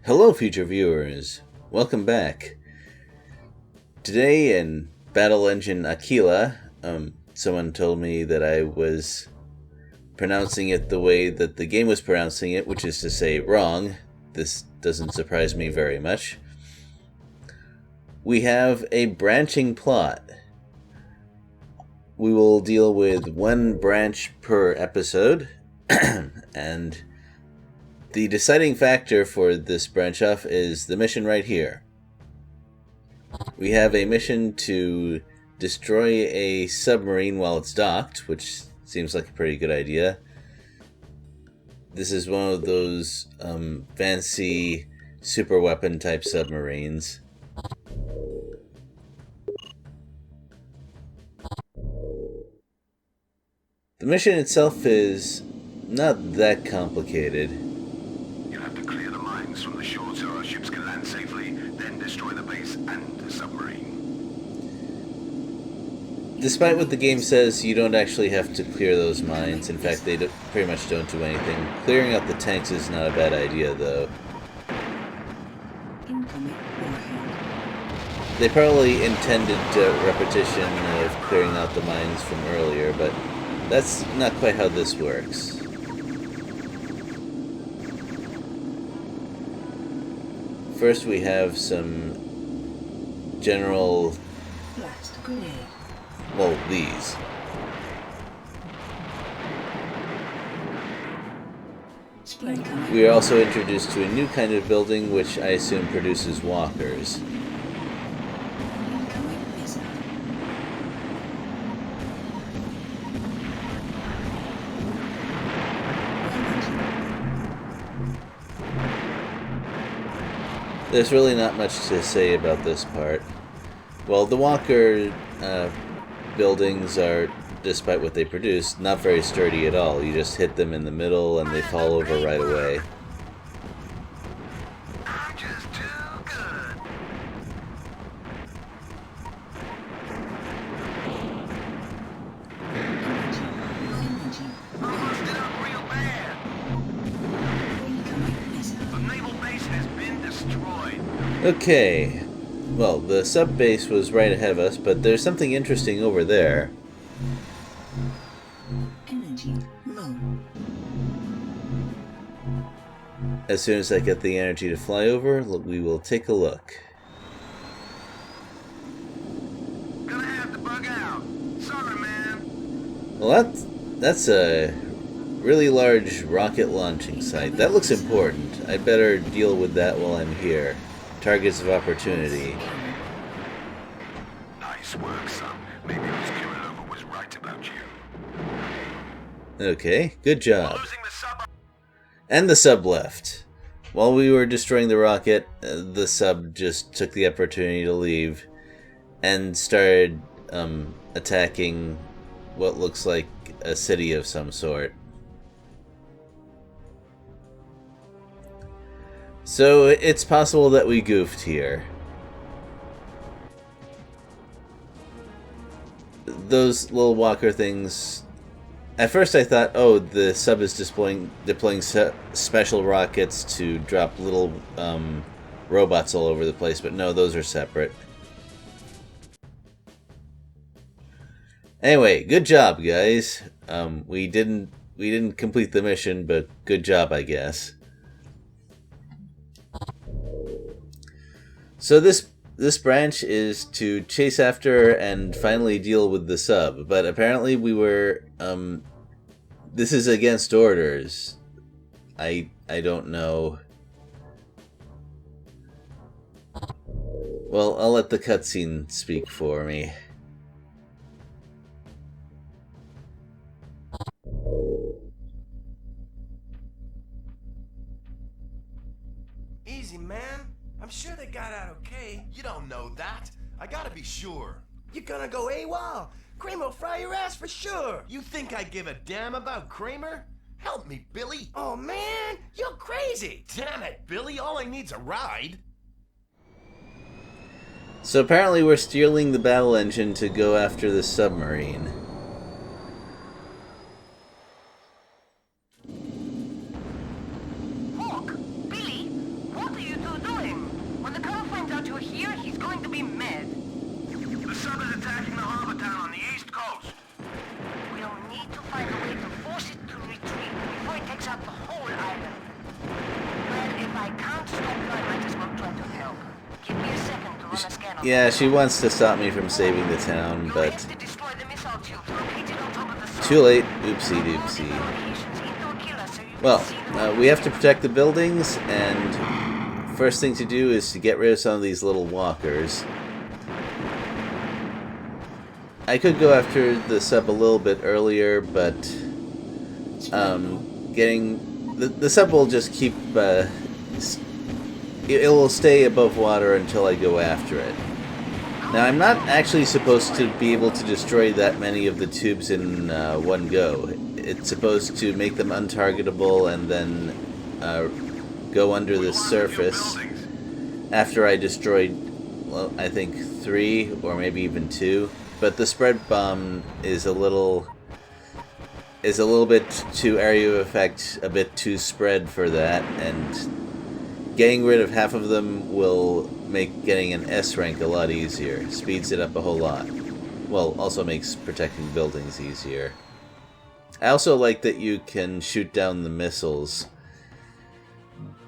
Hello, future viewers. Welcome back. Today in Battle Engine Aquila, someone told me that I was pronouncing it the way that the game was pronouncing it, which is to say wrong. This doesn't surprise me very much. We have a branching plot. We will deal with one branch per episode, and the deciding factor for this branch off is the mission right here. We have a mission to destroy a submarine while it's docked, which seems like a pretty good idea. This is one of those fancy super weapon type submarines. The mission itself is not that complicated. You have to clear the mines from the shore so our ships can land safely, then destroy the base and the submarine. Despite what the game says, you don't actually have to clear those mines. In fact, they pretty much don't do anything. Clearing out the tanks is not a bad idea, though. They probably intended repetition of clearing out the mines from earlier, but that's not quite how this works. First we have some general... well, these. We are also introduced to a new kind of building which I assume produces walkers. There's really not much to say about this part. Well, the walker buildings are, despite what they produce, not very sturdy at all. You just hit them in the middle and they fall over right away. I'm just too good. I busted up real bad. The naval base has been destroyed. Okay. Well, the sub-base was right ahead of us, but there's something interesting over there. As soon as I get the energy to fly over, we will take a look. Gonna have to bug out. Sorry, man. Well, that's a really large rocket launching site. That looks important. I'd better deal with that while I'm here. Targets of opportunity. Nice work, son. Maybe Miss Kirilova was right about you. Okay, good job. Losing the sub. And the sub left. While we were destroying the rocket, the sub just took the opportunity to leave and started attacking what looks like a city of some sort. So it's possible that we goofed here. Those little walker things... At first I thought, oh, the sub is deploying special rockets to drop little robots all over the place, but no, those are separate. Anyway, good job, guys. We didn't complete the mission, but good job, I guess. So this branch is to chase after and finally deal with the sub, but apparently we were, this is against orders. I don't know. Well, I'll let the cutscene speak for me. Easy, man. I'm sure they got out okay. You don't know that. I gotta be sure. You're gonna go AWOL. Kramer will fry your ass for sure. You think I give a damn about Kramer? Help me, Billy. Oh, man, you're crazy. Damn it, Billy. All I need's a ride. So apparently we're stealing the battle engine to go after the submarine. Hawk, Billy, what are you Yeah, she wants to stop me from saving the town, but too late. Oopsie doopsie. Well, we have to protect the buildings, and first thing to do is to get rid of some of these little walkers. I could go after the sub a little bit earlier, but getting the sub will just keep it will stay above water until I go after it. Now, I'm not actually supposed to be able to destroy that many of the tubes in one go. It's supposed to make them untargetable and then go under the surface after I destroyed, well, I think 3 or maybe even 2. But the spread bomb is a little bit too area of effect, a bit too spread for that, and getting rid of half of them will make getting an S rank a lot easier. Speeds it up a whole lot. Well, also makes protecting buildings easier. I also like that you can shoot down the missiles,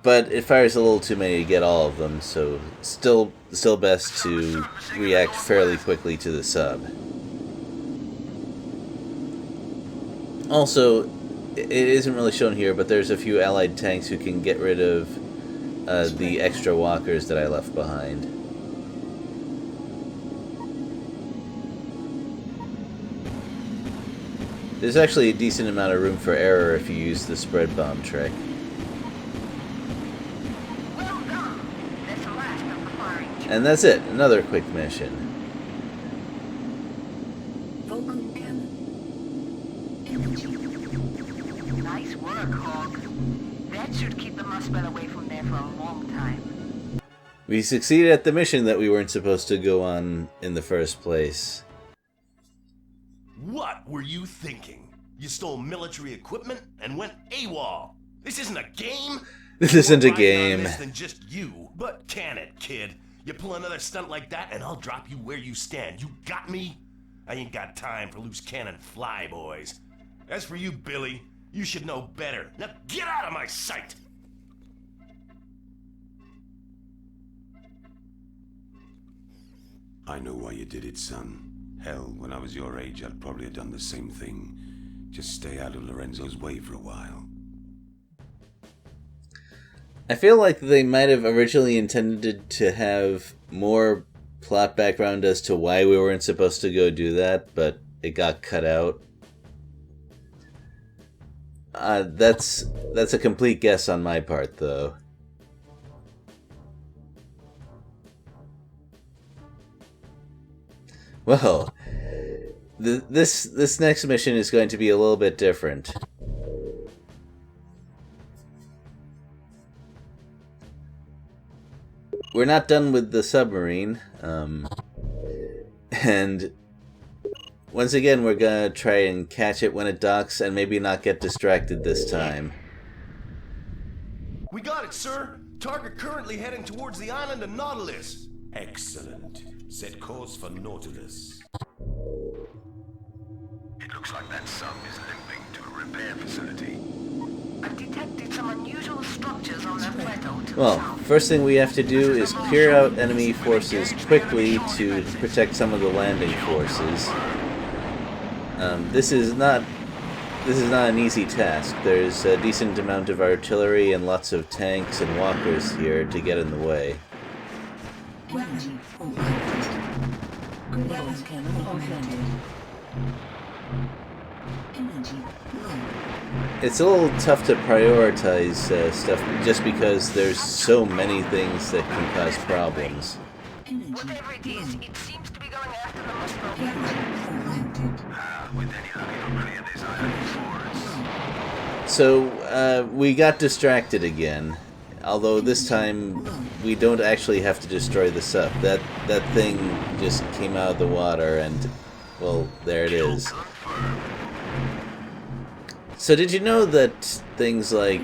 but it fires a little too many to get all of them, so still best to react fairly quickly to the sub. Also, it isn't really shown here, but there's a few allied tanks who can get rid of the extra walkers that I left behind. There's actually a decent amount of room for error if you use the spread bomb trick. And that's it, another quick mission. Nice work, Hawk. That should keep the Muspel away from there for a long time. We succeeded at the mission that we weren't supposed to go on in the first place. What were you thinking? You stole military equipment and went AWOL. This isn't a game. This isn't a More riding on game. this than just you, but can it, kid? You pull another stunt like that, and I'll drop you where you stand. You got me? I ain't got time for loose cannon flyboys. As for you, Billy, you should know better. Now get out of my sight! I know why you did it, son. Hell, when I was your age, I'd probably have done the same thing. Just stay out of Lorenzo's way for a while. I feel like they might have originally intended to have more plot background as to why we weren't supposed to go do that, but it got cut out. That's a complete guess on my part, though. Well, this next mission is going to be a little bit different. We're not done with the submarine, and once again we're gonna try and catch it when it docks and maybe not get distracted this time. We got it, sir. Target currently heading towards the island of Nautilus. Excellent. Set course for Nautilus. It looks like that sub is limping to a repair facility. I've detected some unusual structures on that plateau to the Well, south. first thing we have to do is clear out enemy forces quickly to protect some of the landing forces. This is not an easy task. There's a decent amount of artillery and lots of tanks and walkers here to get in the way. It's a little tough to prioritize stuff just because there's so many things that can cause problems. Whatever it is, it seems to be going after the Muspel. With any luck, it'll clear this island for us. So, we got distracted again. Although this time, we don't actually have to destroy the sub. That thing just came out of the water and, well, there it is. So did you know that things like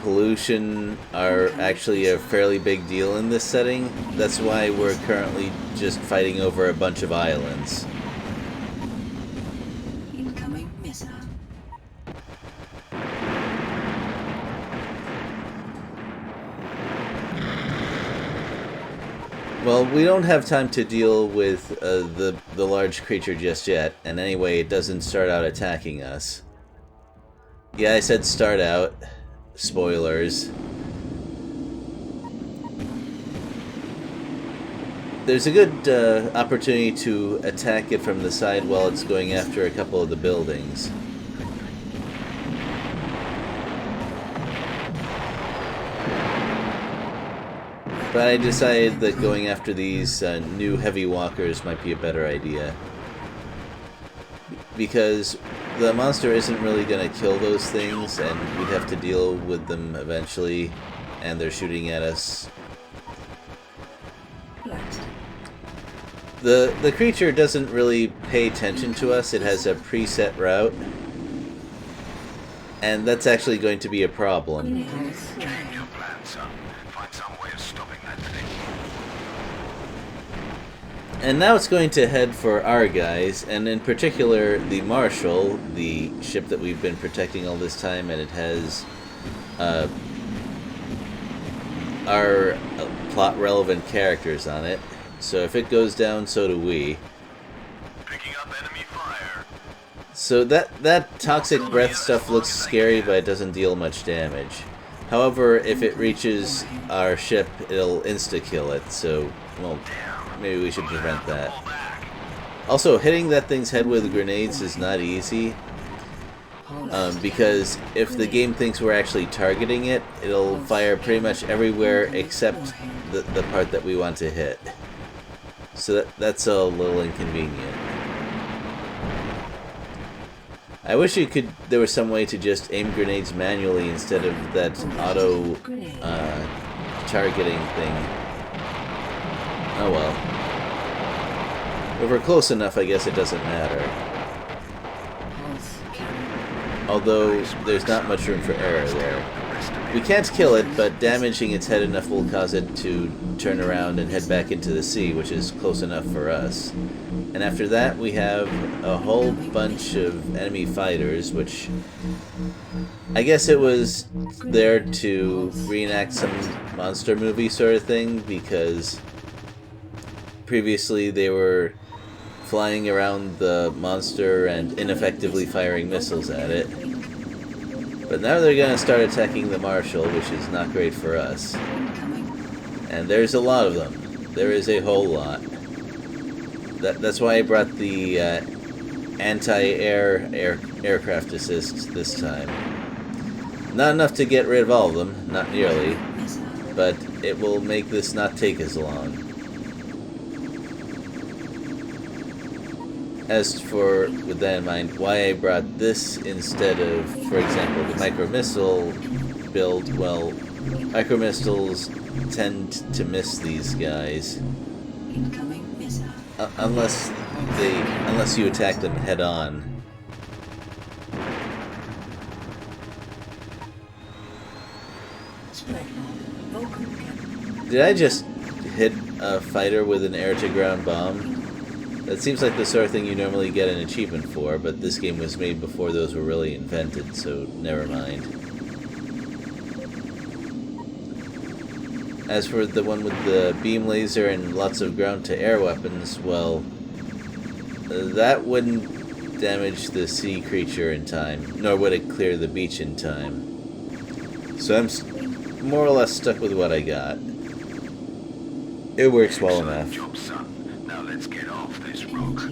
pollution are actually a fairly big deal in this setting? That's why we're currently just fighting over a bunch of islands. Incoming missile. Well, we don't have time to deal with the large creature just yet, and anyway, it doesn't start out attacking us. Yeah, I said start out. Spoilers. There's a good opportunity to attack it from the side while it's going after a couple of the buildings. But I decided that going after these new heavy walkers might be a better idea. Because the monster isn't really going to kill those things, and we'd have to deal with them eventually, and they're shooting at us. The creature doesn't really pay attention to us. It has a preset route, and that's actually going to be a problem. Change your plan, son. Find some way of stopping that thing. And now it's going to head for our guys, and in particular the Marshal, the ship that we've been protecting all this time, and it has our plot-relevant characters on it. So if it goes down, so do we. Picking up enemy fire. So that toxic breath stuff looks scary, but it doesn't deal much damage. However, if it reaches our ship, it'll insta-kill it, so, well, maybe we should prevent that. Also, hitting that thing's head with grenades is not easy, because if the game thinks we're actually targeting it, it'll fire pretty much everywhere except the part that we want to hit. So that's a little inconvenient. I wish there was some way to just aim grenades manually instead of that auto targeting thing. Oh well. If we're close enough, I guess it doesn't matter. Although there's not much room for error there. We can't kill it, but damaging its head enough will cause it to turn around and head back into the sea, which is close enough for us. And after that, we have a whole bunch of enemy fighters, which I guess it was there to reenact some monster movie sort of thing, because previously they were flying around the monster and ineffectively firing missiles at it. But now they're going to start attacking the Marshal, which is not great for us. And there's a lot of them. There is a whole lot. That's why I brought the aircraft assist this time. Not enough to get rid of all of them, not nearly, but it will make this not take as long. As for, with that in mind, why I brought this instead of, for example, the micro-missile build, well, micro-missiles tend to miss these guys. Unless you attack them head on. Did I just hit a fighter with an air-to-ground bomb? That seems like the sort of thing you normally get an achievement for, but this game was made before those were really invented, so never mind. As for the one with the beam laser and lots of ground-to-air weapons, well, that wouldn't damage the sea creature in time, nor would it clear the beach in time. So I'm more or less stuck with what I got. It works well enough. Job, son. Now let's get off this rock.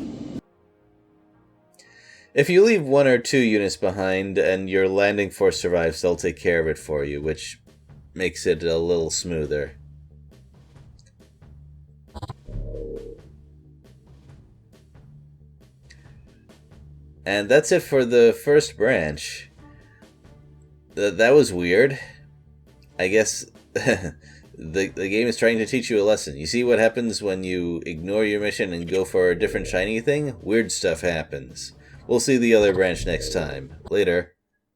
If you leave 1 or 2 units behind and your landing force survives, they'll take care of it for you, which makes it a little smoother. And that's it for the first branch. That was weird. I guess the game is trying to teach you a lesson. You see what happens when you ignore your mission and go for a different shiny thing? Weird stuff happens. We'll see the other branch next time. Later.